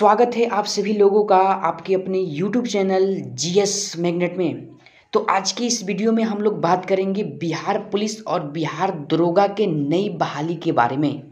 स्वागत है आप सभी लोगों का आपके अपने YouTube चैनल जीएस मैग्नेट में। तो आज की इस वीडियो में हम लोग बात करेंगे बिहार पुलिस और बिहार दरोगा के नई बहाली के बारे में।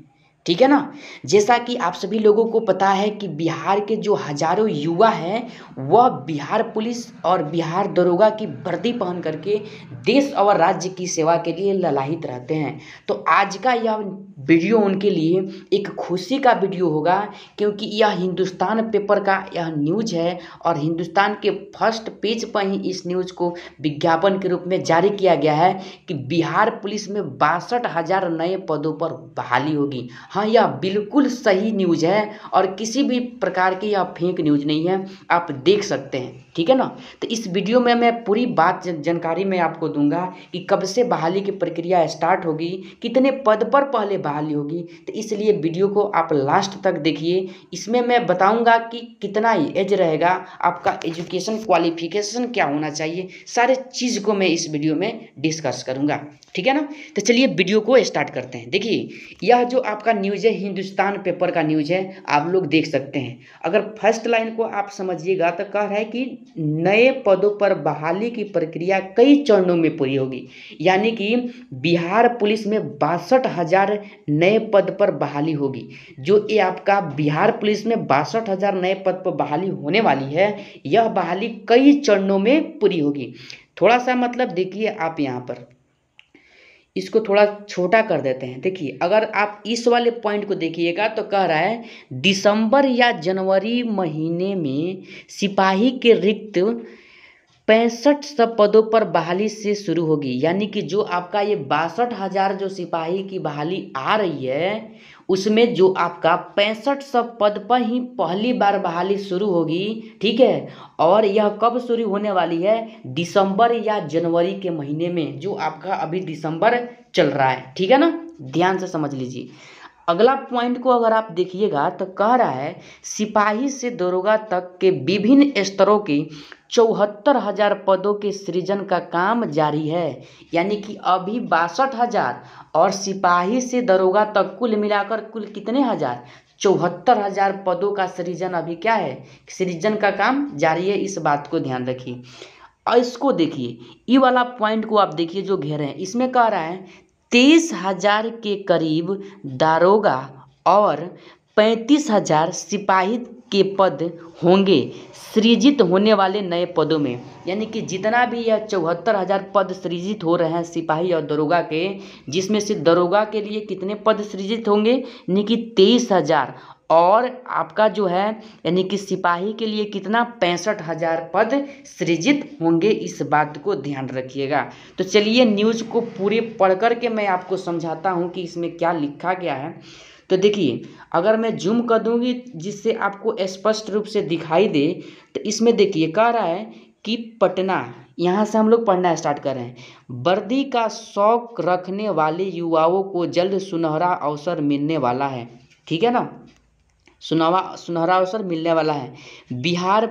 ठीक है ना। जैसा कि आप सभी लोगों को पता है कि बिहार के जो हजारों युवा हैं वह बिहार पुलिस और बिहार दरोगा की वर्दी पहन करके देश और राज्य की सेवा के लिए ललायित रहते हैं। तो आज का यह वीडियो उनके लिए एक खुशी का वीडियो होगा, क्योंकि यह हिंदुस्तान पेपर का यह न्यूज है और हिंदुस्तान के फर्स्ट पेज पर ही इस न्यूज को विज्ञापन के रूप में जारी किया गया है कि बिहार पुलिस में 62,000 नए पदों पर बहाली होगी। हाँ, यह बिल्कुल सही न्यूज है और किसी भी प्रकार की यह फेक न्यूज नहीं है, आप देख सकते हैं। ठीक है ना। तो इस वीडियो में मैं पूरी बात जानकारी मैं आपको दूंगा कि कब से बहाली की प्रक्रिया स्टार्ट होगी, कितने पद पर पहले बहाली होगी। तो इसलिए वीडियो को आप लास्ट तक देखिए। इसमें मैं बताऊंगा कि कितना एज रहेगा, आपका एजुकेशन क्वालिफिकेशन क्या होना चाहिए, सारे चीज़ को मैं इस वीडियो में डिस्कस करूंगा। ठीक है ना। तो चलिए वीडियो को स्टार्ट करते हैं। देखिए, यह जो आपका न्यूज़ है हिंदुस्तान पेपर का न्यूज़ है, आप लोग देख सकते हैं। अगर फर्स्ट लाइन को आप समझिएगा तो कह रहा है कि नए पदों पर बहाली की प्रक्रिया कई चरणों में पूरी होगी। यानी कि बिहार पुलिस में 62,000 नए पद पर बहाली होगी। जो ये आपका बिहार पुलिस में 62,000 नए पद पर बहाली होने वाली है, यह बहाली कई चरणों में पूरी होगी। थोड़ा सा मतलब देखिए, आप यहाँ पर इसको थोड़ा छोटा कर देते हैं। देखिए, अगर आप इस वाले पॉइंट को देखिएगा तो कह रहा है दिसंबर या जनवरी महीने में सिपाही के रिक्त 65 पदों पर बहाली से शुरू होगी। यानी कि जो आपका ये 62,000 जो सिपाही की बहाली आ रही है, उसमें जो आपका 65 पद पर ही पहली बार बहाली शुरू होगी। ठीक है। और यह कब शुरू होने वाली है? दिसंबर या जनवरी के महीने में, जो आपका अभी दिसंबर चल रहा है। ठीक है ना। ध्यान से समझ लीजिए। अगला पॉइंट को अगर आप देखिएगा तो कह रहा है सिपाही से दरोगा तक के विभिन्न स्तरों के 74,000 पदों के सृजन का काम जारी है। यानी कि अभी 62,000 और सिपाही से दरोगा तक कुल मिलाकर कुल कितने हजार? 74,000 पदों का सृजन अभी क्या है? सृजन का काम जारी है। इस बात को ध्यान रखिए। और इसको देखिए, ये वाला पॉइंट को आप देखिए जो घेरे हैं, इसमें कह रहा है 23,000 के करीब दारोगा और 35,000 सिपाही के पद होंगे सृजित होने वाले नए पदों में। यानी कि जितना भी यह 74,000 पद सृजित हो रहे हैं सिपाही और दरोगा के, जिसमें से दरोगा के लिए कितने पद सृजित होंगे? यानी कि 23,000, और आपका जो है यानी कि सिपाही के लिए कितना? 65,000 पद सृजित होंगे। इस बात को ध्यान रखिएगा। तो चलिए न्यूज़ को पूरे पढ़ कर के मैं आपको समझाता हूँ कि इसमें क्या लिखा गया है। तो देखिए, अगर मैं जूम कर दूंगी जिससे आपको स्पष्ट रूप से दिखाई दे, तो इसमें देखिए कह रहा है कि पटना, यहाँ से हम लोग पढ़ना स्टार्ट कर रहे हैं। वर्दी का शौक रखने वाले युवाओं को जल्द सुनहरा अवसर मिलने वाला है। ठीक है ना। सुनहरा अवसर मिलने वाला है। बिहार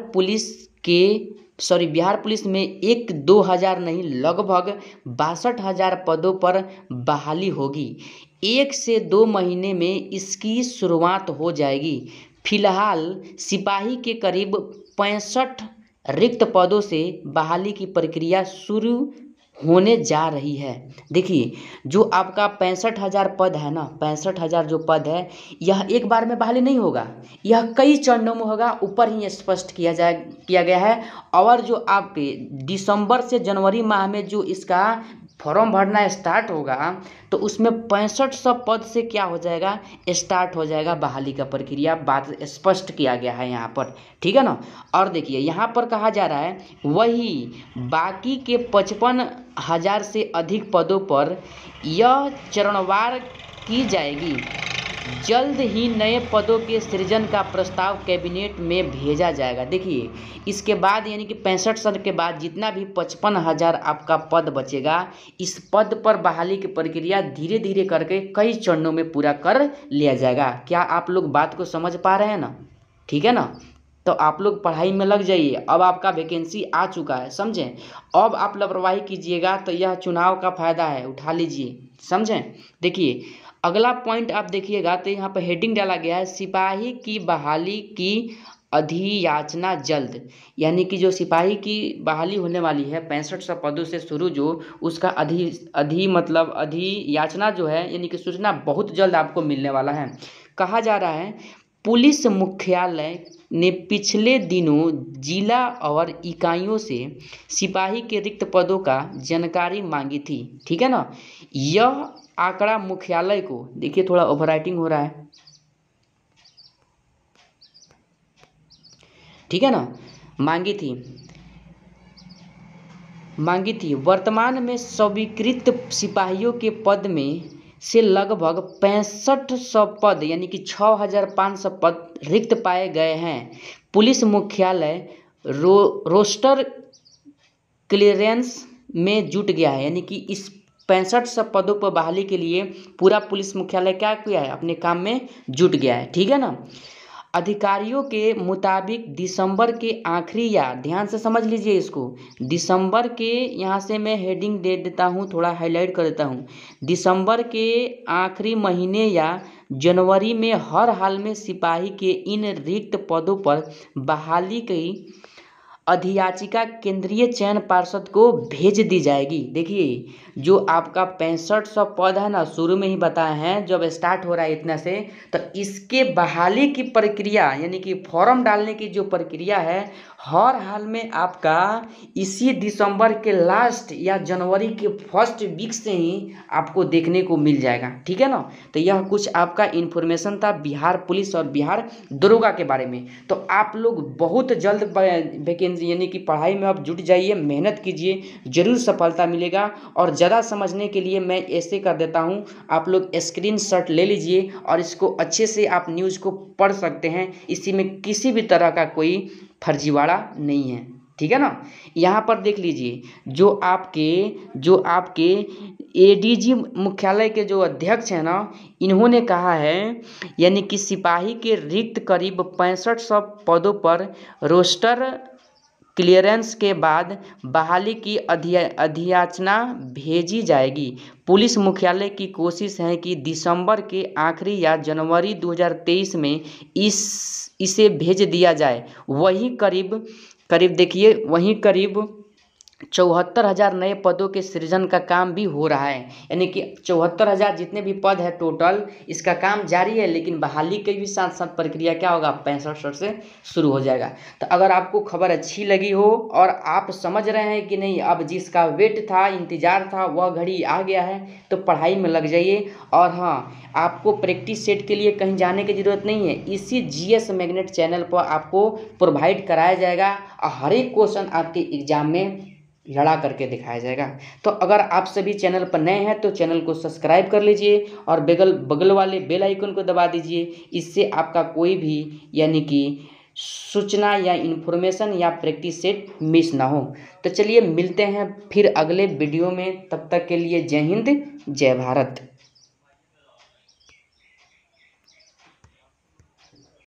पुलिस में 1-2 हज़ार नहीं, लगभग 62,000 पदों पर बहाली होगी। 1 से 2 महीने में इसकी शुरुआत हो जाएगी। फिलहाल सिपाही के करीब 65 रिक्त पदों से बहाली की प्रक्रिया शुरू होने जा रही है। देखिए, जो आपका 65,000 पद है ना, 65,000 जो पद है, यह एक बार में बहाली नहीं होगा, यह कई चरणों में होगा। ऊपर ही स्पष्ट किया गया है। और जो आपके दिसंबर से जनवरी माह में जो इसका फॉर्म भरना स्टार्ट होगा, तो उसमें 6500 पद से क्या हो जाएगा? स्टार्ट हो जाएगा बहाली का प्रक्रिया। बात स्पष्ट किया गया है यहाँ पर। ठीक है ना। और देखिए, यहाँ पर कहा जा रहा है वही बाकी के 55,000 से अधिक पदों पर यह चरणवार की जाएगी। जल्द ही नए पदों के सृजन का प्रस्ताव कैबिनेट में भेजा जाएगा। देखिए, इसके बाद यानी कि 65 साल के बाद जितना भी 55,000 आपका पद बचेगा, इस पद पर बहाली की प्रक्रिया धीरे धीरे करके कई चरणों में पूरा कर लिया जाएगा। क्या आप लोग बात को समझ पा रहे हैं ना? ठीक है ना। तो आप लोग पढ़ाई में लग जाइए। अब आपका वैकेंसी आ चुका है, समझें। अब आप लापरवाही कीजिएगा तो यह चुनाव का फायदा है, उठा लीजिए, समझें। देखिए, अगला पॉइंट आप देखिएगा तो यहाँ पर हेडिंग डाला गया है, सिपाही की बहाली की अधियाचना जल्द। यानी कि जो सिपाही की बहाली होने वाली है 6500 पदों से शुरू, जो उसका अधियाचना जो है, यानी कि सूचना बहुत जल्द आपको मिलने वाला है। कहा जा रहा है पुलिस मुख्यालय ने पिछले दिनों जिला और इकाइयों से सिपाही के रिक्त पदों का जानकारी मांगी थी। ठीक है ना, यह आंकड़ा मुख्यालय को, देखिए थोड़ा ओवरराइटिंग हो रहा है, ठीक है ना, मांगी थी। वर्तमान में स्वीकृत सिपाहियों के पद में से लगभग 6500 पद यानी कि 6500 पद रिक्त पाए गए हैं। पुलिस मुख्यालय रोस्टर क्लियरेंस में जुट गया है, यानी कि इस 6500 पदों पर बहाली के लिए पूरा पुलिस मुख्यालय क्या किया है, अपने काम में जुट गया है। ठीक है ना, अधिकारियों के मुताबिक दिसंबर के आखिरी, या ध्यान से समझ लीजिए इसको, दिसंबर के, यहाँ से मैं हेडिंग दे देता हूँ, थोड़ा हाईलाइट कर देता हूँ, दिसंबर के आखिरी महीने या जनवरी में हर हाल में सिपाही के इन रिक्त पदों पर बहाली की अधियाचिका केंद्रीय चयन पार्षद को भेज दी जाएगी। देखिए जो आपका 6500 पद है ना, शुरू में ही बताए हैं, जब स्टार्ट हो रहा है इतना से, तो इसके बहाली की प्रक्रिया यानी कि फॉर्म डालने की जो प्रक्रिया है, हर हाल में आपका इसी दिसंबर के लास्ट या जनवरी के फर्स्ट वीक से ही आपको देखने को मिल जाएगा। ठीक है ना, तो यह कुछ आपका इन्फॉर्मेशन था बिहार पुलिस और बिहार दरोगा के बारे में। तो आप लोग बहुत जल्द वैकेंसी यानी कि पढ़ाई में आप जुट जाइए, मेहनत कीजिए, जरूर सफलता मिलेगा। और ज़्यादा समझने के लिए मैं ऐसे कर देता हूँ, आप लोग स्क्रीनशॉट ले लीजिए और इसको अच्छे से आप न्यूज़ को पढ़ सकते हैं। इसी में किसी भी तरह का कोई फर्जीवाड़ा नहीं है। ठीक है ना, यहाँ पर देख लीजिए, जो आपके एडीजी मुख्यालय के जो अध्यक्ष हैं ना, इन्होंने कहा है, यानी कि सिपाही के रिक्त करीब 6500 पदों पर रोस्टर क्लियरेंस के बाद बहाली की अधियाचना भेजी जाएगी। पुलिस मुख्यालय की कोशिश है कि दिसंबर के आखिरी या जनवरी 2023 में इसे भेज दिया जाए। वहीं करीब देखिए, वहीं करीब 74,000 नए पदों के सृजन का काम भी हो रहा है। यानी कि 74,000 जितने भी पद है टोटल, इसका काम जारी है, लेकिन बहाली के भी साथ साथ प्रक्रिया क्या होगा, 6500 से शुरू हो जाएगा। तो अगर आपको खबर अच्छी लगी हो और आप समझ रहे हैं कि नहीं, अब जिसका वेट था, इंतजार था, वह घड़ी आ गया है, तो पढ़ाई में लग जाइए। और हाँ, आपको प्रैक्टिस सेट के लिए कहीं जाने की ज़रूरत नहीं है, इसी जीएस मैग्नेट चैनल पर आपको प्रोवाइड कराया जाएगा और हर एक क्वेश्चन आपके एग्जाम में लड़ा करके दिखाया जाएगा। तो अगर आप सभी चैनल पर नए हैं तो चैनल को सब्सक्राइब कर लीजिए और बगल वाले बेल आइकन को दबा दीजिए। इससे आपका कोई भी यानी कि सूचना या इन्फॉर्मेशन या प्रैक्टिस सेट मिस ना हो। तो चलिए मिलते हैं फिर अगले वीडियो में, तब तक के लिए जय हिंद जय भारत।